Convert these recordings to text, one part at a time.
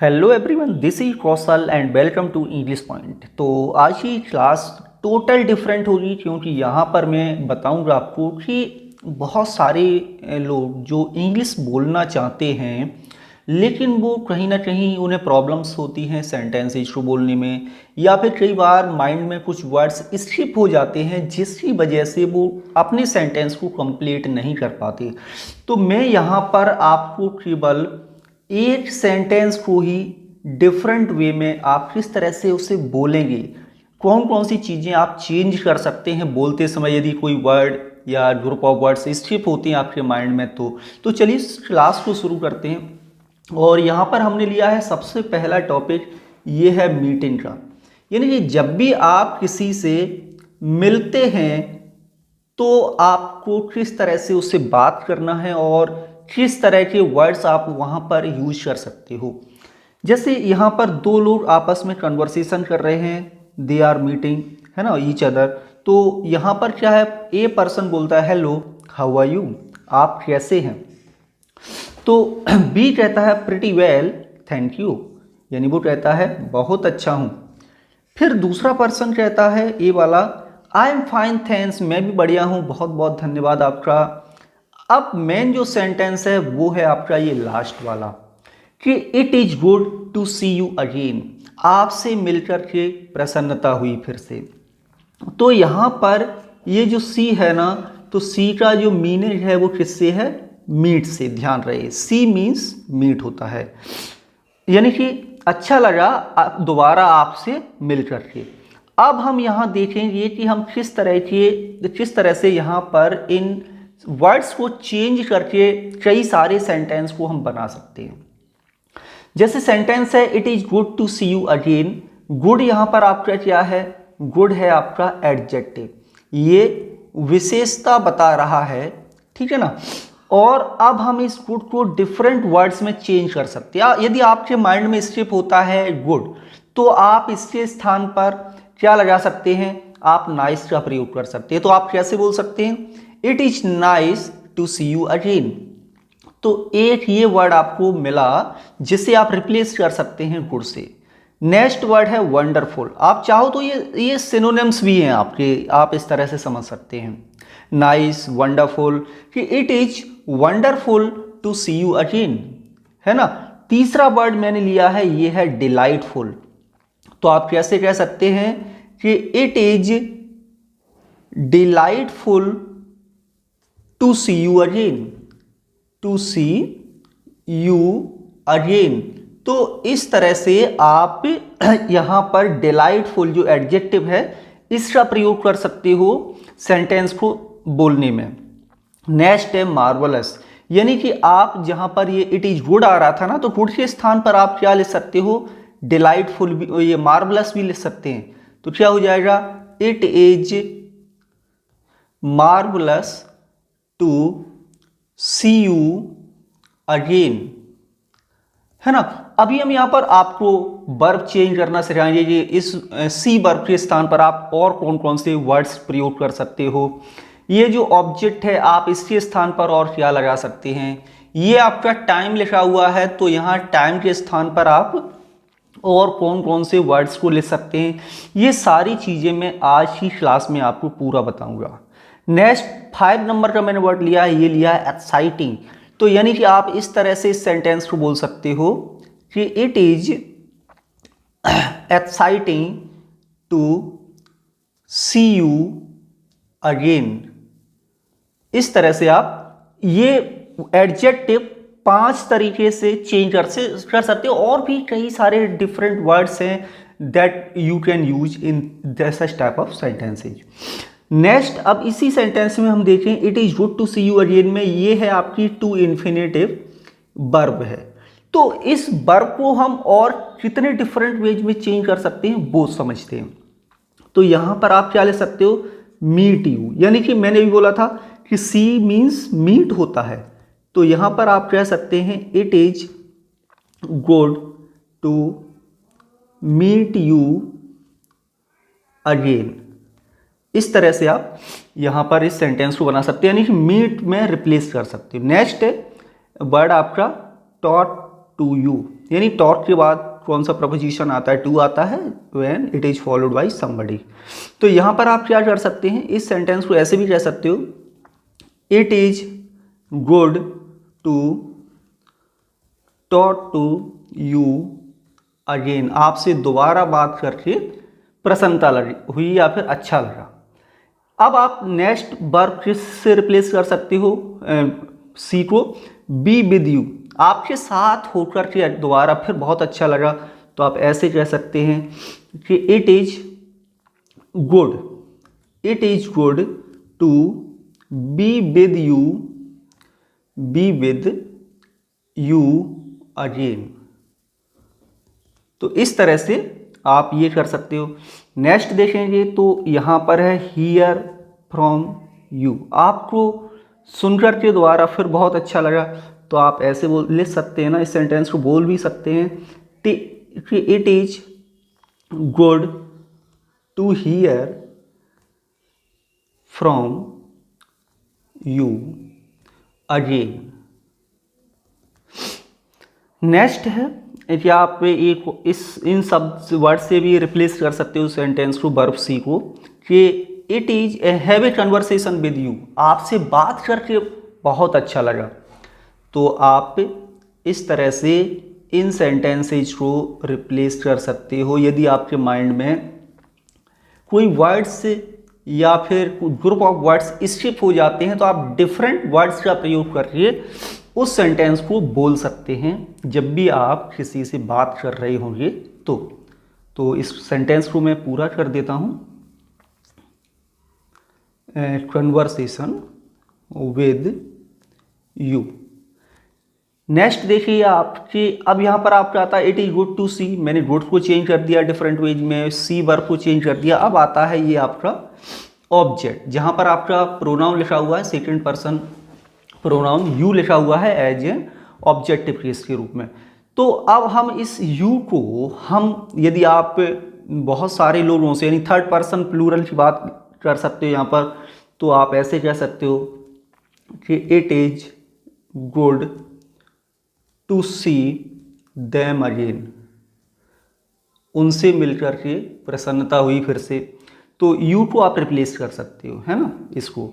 Hello everyone, this is Kaushal and welcome to English point. तो आज की क्लास टोटल डिफरेंट होगी क्योंकि यहाँ पर मैं बताऊँगा आपको कि बहुत सारे लोग जो इंग्लिश बोलना चाहते हैं लेकिन वो कहीं ना कहीं उन्हें प्रॉब्लम्स होती हैं सेंटेंसेस को बोलने में, या फिर कई बार माइंड में कुछ वर्ड्स स्किप हो जाते हैं जिसकी वजह से वो अपने सेंटेंस को कंप्लीट नहीं कर पाते। तो मैं यहाँ पर आपको केवल एक सेंटेंस को ही डिफरेंट वे में आप किस तरह से उसे बोलेंगे, कौन कौन सी चीज़ें आप चेंज कर सकते हैं बोलते समय यदि कोई वर्ड या ग्रुप ऑफ वर्ड्स स्किप होती हैं आपके माइंड में। तो चलिए इस क्लास को शुरू करते हैं। और यहाँ पर हमने लिया है सबसे पहला टॉपिक, ये है मीटिंग का। यानी कि जब भी आप किसी से मिलते हैं तो आपको किस तरह से उससे बात करना है और किस तरह के वर्ड्स आप वहाँ पर यूज कर सकते हो। जैसे यहाँ पर दो लोग आपस में कन्वर्सेशन कर रहे हैं, दे आर मीटिंग, है ना, ईच अदर। तो यहाँ पर क्या है, ए पर्सन बोलता है हेलो हाउ आर यू, आप कैसे हैं। तो बी कहता है प्रिटी वेल थैंक यू, यानी वो कहता है बहुत अच्छा हूँ। फिर दूसरा पर्सन कहता है ए वाला आई एम फाइन थैंक्स, मैं भी बढ़िया हूँ, बहुत बहुत धन्यवाद आपका। अब मेन जो सेंटेंस है वो है आपका ये लास्ट वाला कि it is good to see you again, आपसे मिलकर के प्रसन्नता हुई फिर से। तो यहाँ पर ये जो सी है ना, तो सी का जो मीनिंग है वो किससे है, मीट से। ध्यान रहे सी मीन्स मीट होता है, यानी कि अच्छा लगा दोबारा आपसे मिलकर के। अब हम यहाँ देखेंगे कि हम किस तरह से यहाँ पर इन वर्ड्स को चेंज करके कई सारे सेंटेंस को हम बना सकते हैं। जैसे सेंटेंस है it is good to see you again. Good यहाँ पर आपका क्या है, गुड है आपका एडजेक्टिव, ये विशेषता बता रहा है, ठीक है ना। और अब हम इस गुड को डिफरेंट वर्ड्स में चेंज कर सकते हैं। यदि आपके माइंड में स्किप होता है गुड, तो आप इसके स्थान पर क्या लगा सकते हैं, आप नाइस का प्रयोग कर सकते हैं। तो आप कैसे बोल सकते हैं, it is nice to see you again. तो एक ये वर्ड आपको मिला जिसे आप रिप्लेस कर सकते हैं गुड से। नेक्स्ट वर्ड है वंडरफुल। आप चाहो तो ये सिनोनिम्स भी हैं आपके, आप इस तरह से समझ सकते हैं, नाइस वंडरफुल, कि it is wonderful to see you again, है ना। तीसरा वर्ड मैंने लिया है ये है डिलाइटफुल। तो आप कैसे कह सकते हैं कि it is delightful to see you again, to see you again. तो इस तरह से आप यहां पर डिलाइटफुल जो एडजेक्टिव है इसका प्रयोग कर सकते हो सेंटेंस को बोलने में। नेक्स्ट है मार्वलस, यानी कि आप जहां पर ये इट इज गुड आ रहा था ना, तो गुड के स्थान पर आप क्या लिख सकते हो, डिलाइटफुल भी, ये मार्वलस भी लिख सकते हैं। तो क्या हो जाएगा, it is marvellous to see you again, है ना। अभी हम यहां पर आपको वर्ब चेंज करना सिखाएंगे कि इस सी वर्ब के स्थान पर आप और कौन कौन से वर्ड्स प्रयोग कर सकते हो। ये जो ऑब्जेक्ट है आप इसके स्थान पर और क्या लगा सकते हैं। ये आपका टाइम लिखा हुआ है, तो यहां टाइम के स्थान पर आप और कौन कौन से वर्ड्स को लिख सकते हैं। ये सारी चीजें मैं आज की क्लास में आपको पूरा बताऊंगा। नेक्स्ट 5 नंबर का मैंने वर्ड लिया है, ये लिया है एक्साइटिंग। तो यानी कि आप इस तरह से इस सेंटेंस को बोल सकते हो कि it is exciting to see you again. इस तरह से आप ये एडजेक्टिव 5 तरीके से चेंज कर सकते हो। और भी कई सारे डिफरेंट वर्ड्स हैं that you can use in this type of sentences. Next, अब इसी सेंटेंस में हम देखें it is good to see you again में, ये है आपकी टू इन्फिनेटिव वर्ब है। तो इस वर्ब को हम और कितने डिफरेंट वेज में चेंज कर सकते हैं वो समझते हैं। तो यहां पर आप क्या ले सकते हो, मीट यू, यानी कि मैंने भी बोला था कि सी मीन्स मीट होता है। तो यहां पर आप कह सकते हैं it is good to meet you again. इस तरह से आप यहां पर इस सेंटेंस को बना सकते हैं, यानी कि मीट में रिप्लेस कर सकते हो। नेक्स्ट है वर्ड आपका टॉट टू यू, यानी टॉक के बाद कौन सा प्रपोजिशन आता है, टू आता है when it is followed by somebody. तो यहाँ पर आप क्या कर सकते हैं, इस सेंटेंस को ऐसे भी कह सकते हो, it is good to talk to you again, आपसे दोबारा बात करके प्रसन्नता हुई या फिर अच्छा लगा। अब आप नेक्स्ट वर्ब किससे रिप्लेस कर सकते हो, सी को, बी विद यू, आपके साथ होकर के दोबारा फिर बहुत अच्छा लगा, तो आप ऐसे कह सकते हैं कि it is good to be with you again. तो इस तरह से आप ये कर सकते हो। नेक्स्ट देखेंगे तो यहाँ पर है हियर फ्रॉम यू, आपको सुनकर के दोबारा फिर बहुत अच्छा लगा, तो आप ऐसे लिख सकते हैं ना, इस सेंटेंस को बोल भी सकते हैं, it is good to hear from you again. Next है कि आप एक इन सब वर्ड से भी रिप्लेस कर सकते हो सेंटेंस को, वर्ब सी को, कि it is A have a conversation with you, आपसे बात करके बहुत अच्छा लगा। तो आप इस तरह से इन सेंटेंसेज को रिप्लेस कर सकते हो। यदि आपके माइंड में कोई वर्ड्स या फिर ग्रुप ऑफ वर्ड्स स्किप हो जाते हैं, तो आप डिफरेंट वर्ड्स का प्रयोग करके उस सेंटेंस को बोल सकते हैं जब भी आप किसी से बात कर रहे होंगे। तो इस सेंटेंस को मैं पूरा कर देता हूं, कन्वर्सेशन विद यू। नेक्स्ट देखिए आपके, अब यहाँ पर आपका आता है इट इज गुड टू सी, मैंने गुड को चेंज कर दिया डिफरेंट वेज में, सी वर्ब को चेंज कर दिया। अब आता है ये आपका ऑब्जेक्ट, जहाँ पर आपका प्रोनाउन लिखा हुआ है सेकंड पर्सन प्रोनाउन यू लिखा हुआ है एज ए ऑब्जेक्टिव केस के रूप में। तो अब हम इस यू को यदि आप बहुत सारे लोगों से यानी थर्ड पर्सन प्लूरल की बात कर सकते हो यहाँ पर, तो आप ऐसे कह सकते हो कि it is good to see them again, उनसे मिलकर के प्रसन्नता हुई फिर से। तो यू को आप रिप्लेस कर सकते हो, है ना, इसको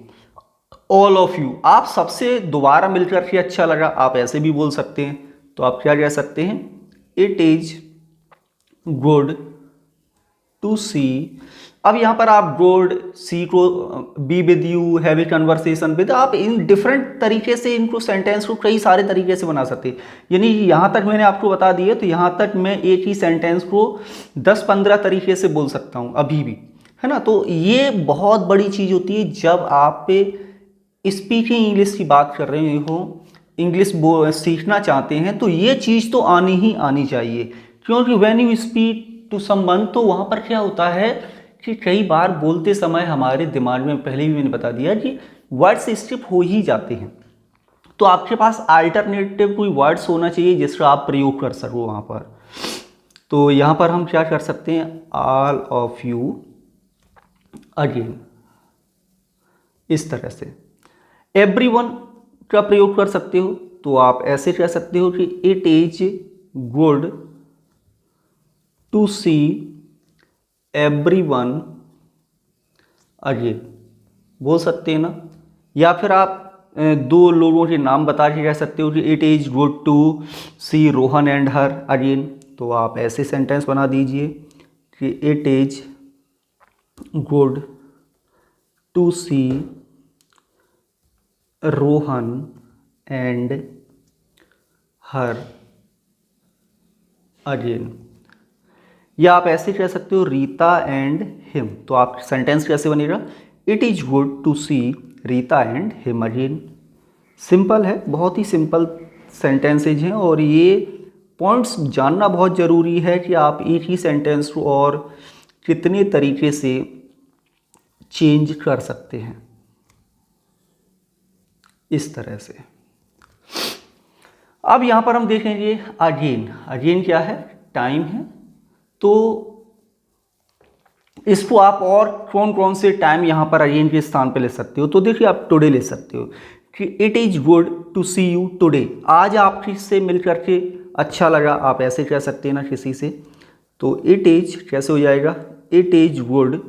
ऑल ऑफ यू, आप सबसे दोबारा मिलकर के अच्छा लगा, आप ऐसे भी बोल सकते हैं। तो आप क्या कह सकते हैं, इट इज गुड टू सी। अब यहाँ पर आप गुड, सी को, B with you, have a conversation with, आप इन डिफरेंट तरीके से इनको सेंटेंस को कई सारे तरीके से बना सकते हैं। यानी यहाँ तक मैंने आपको बता दिया, तो यहाँ तक मैं एक ही सेंटेंस को 10-15 तरीके से बोल सकता हूँ अभी भी, है ना। तो ये बहुत बड़ी चीज़ होती है जब आप स्पीकिंग इंग्लिश की बात कर रहे हो, इंग्लिश सीखना चाहते हैं, तो ये चीज़ तो आनी ही आनी चाहिए। क्योंकि when you speak to someone, तो वहाँ पर क्या होता है कि कई बार बोलते समय हमारे दिमाग में, पहले भी मैंने बता दिया कि वर्ड्स स्किप हो ही जाते हैं, तो आपके पास अल्टरनेटिव कोई वर्ड्स होना चाहिए जिसका आप प्रयोग कर सको वहाँ पर। तो यहाँ पर हम क्या कर सकते हैं, ऑल ऑफ यू अगेन, इस तरह से। एवरीवन का प्रयोग कर सकते हो, तो आप ऐसे कह सकते हो कि it is good to see everyone again, बोल सकते हैं ना। या फिर आप दो लोगों के नाम बता के कह सकते हो कि it is good to see Rohan and her again, तो आप ऐसे सेंटेंस बना दीजिए कि it is good to see Rohan and her again. या आप ऐसे कह सकते हो रीता एंड हिम, तो आप सेंटेंस कैसे बनेगा, it is good to see Rita and him again. Simple है, बहुत ही सिंपल सेंटेंसेज हैं, और ये पॉइंट्स जानना बहुत ज़रूरी है कि आप एक ही सेंटेंस को और कितने तरीके से चेंज कर सकते हैं, इस तरह से। अब यहाँ पर हम देखेंगे अगेन। अगेन क्या है, टाइम है। तो इसको आप और कौन कौन से टाइम यहाँ पर अगेन के स्थान पे ले सकते हो, तो देखिए आप टुडे ले सकते हो कि it is good to see you today, आज आप किससे मिल करके अच्छा लगा, आप ऐसे कह सकते हैं ना किसी से। तो इट इज कैसे हो जाएगा, it is good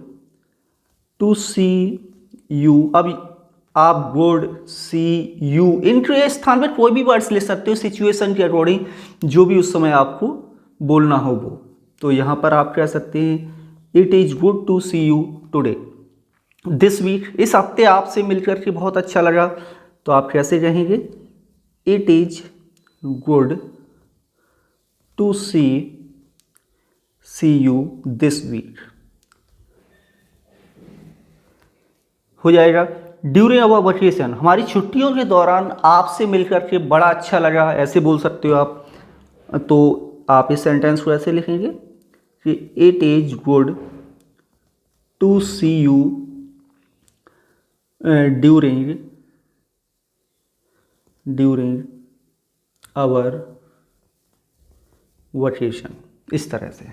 to see you. अब आप गुड सी यू इनके स्थान पर कोई भी वर्ड्स ले सकते हो सिचुएशन के अकॉर्डिंग, जो भी उस समय आपको बोलना हो वो। तो यहाँ पर आप कह सकते हैं it is good to see you today, this week, इस हफ्ते आपसे मिलकर के बहुत अच्छा लगा। तो आप कैसे कहेंगे, it is good to see you this week हो जाएगा। ड्यूरिंग आवर वेकेशन, हमारी छुट्टियों के दौरान आपसे मिलकर के बड़ा अच्छा लगा, ऐसे बोल सकते हो आप। तो आप इस सेंटेंस को ऐसे लिखेंगे कि it is good to see you during our vacation, इस तरह से।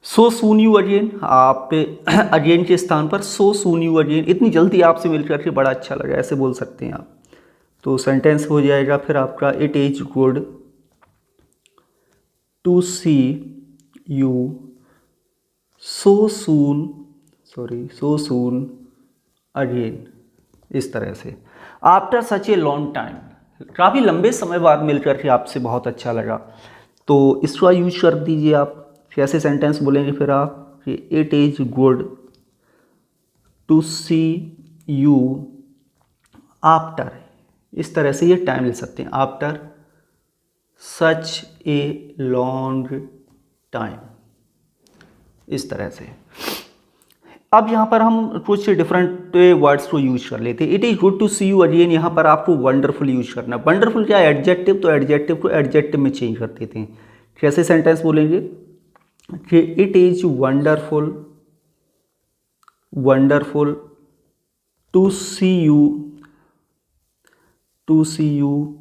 सो सून यू अगेन, आप अगेन के स्थान पर सो सून यू अगेन, इतनी जल्दी आपसे मिलकर के बड़ा अच्छा लगा, ऐसे बोल सकते हैं आप। तो सेंटेंस हो जाएगा फिर आपका it is good to see you so soon again, इस तरह से। After such a long time, काफ़ी लंबे समय बाद मिलकर के आपसे बहुत अच्छा लगा। तो इसका यूज कर दीजिए आप। कैसे सेंटेंस बोलेंगे फिर आप कि it is good to see you after, इस तरह से ये टाइम ले सकते हैं, after such a long time, इस तरह से। अब यहाँ पर हम कुछ डिफरेंट वर्ड्स को यूज कर लेते हैं। It is good to see you again, यहाँ पर आपको वंडरफुल यूज करना है। वंडरफुल क्या है, एडजेक्टिव, तो एडजेक्टिव को एडजेक्टिव में चेंज कर देते हैं। कैसे सेंटेंस बोलेंगे कि it is wonderful to see you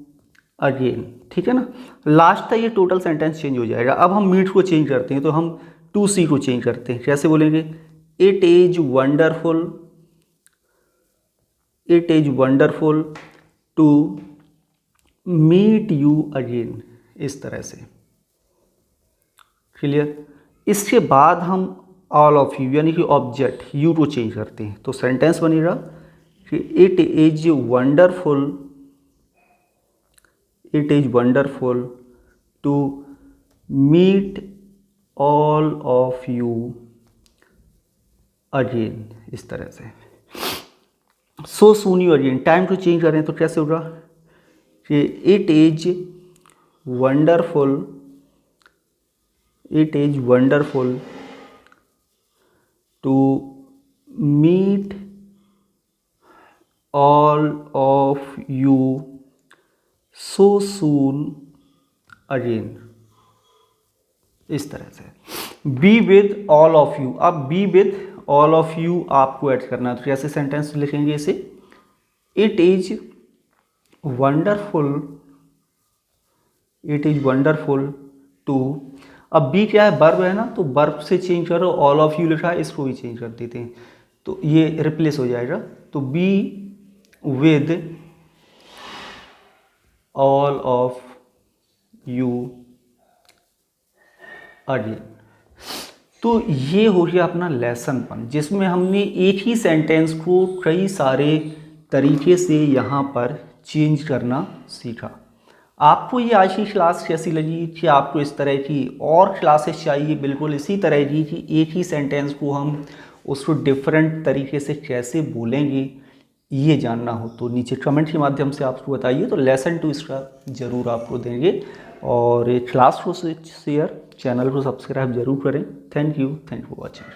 again, ठीक है ना। लास्ट तक ये टोटल सेंटेंस चेंज हो जाएगा। अब हम मीट को चेंज करते हैं, तो हम टू सी को चेंज करते हैं। कैसे बोलेंगे, it is wonderful to meet you again, इस तरह से। क्लियर। इसके बाद हम ऑल ऑफ यू यानी कि ऑब्जेक्ट यू को चेंज करते हैं। तो सेंटेंस बनेगा कि it is wonderful to meet all of you again, इस तरह से। So soon you again, time को चेंज करें तो कैसे होगा कि it is wonderful to meet all of you so soon again, इस तरह से। Be with all of you, अब be with all of you आपको ऐड करना है। तो कैसे सेंटेंस लिखेंगे इसे, इट इज वंडरफुल टू, अब बी क्या है, वर्ब है ना, तो वर्ब से चेंज करो, ऑल ऑफ यू लिखा है, इसको भी चेंज कर देते हैं, तो ये रिप्लेस हो जाएगा। तो B with all of you again. तो ये हो गया अपना लेसन 1, जिसमें हमने एक ही सेंटेंस को कई सारे तरीके से यहाँ पर चेंज करना सीखा। आपको ये आज की क्लास कैसी लगी, कि आपको इस तरह की और क्लासेस चाहिए बिल्कुल इसी तरह की, कि एक ही सेंटेंस को हम उसको डिफरेंट तरीके से कैसे बोलेंगे ये जानना हो, तो नीचे कमेंट के माध्यम से आपको बताइए। तो लेसन 2 इसका ज़रूर आपको देंगे। और ये क्लास को शेयर, चैनल को सब्सक्राइब जरूर करें। Thank you for watching.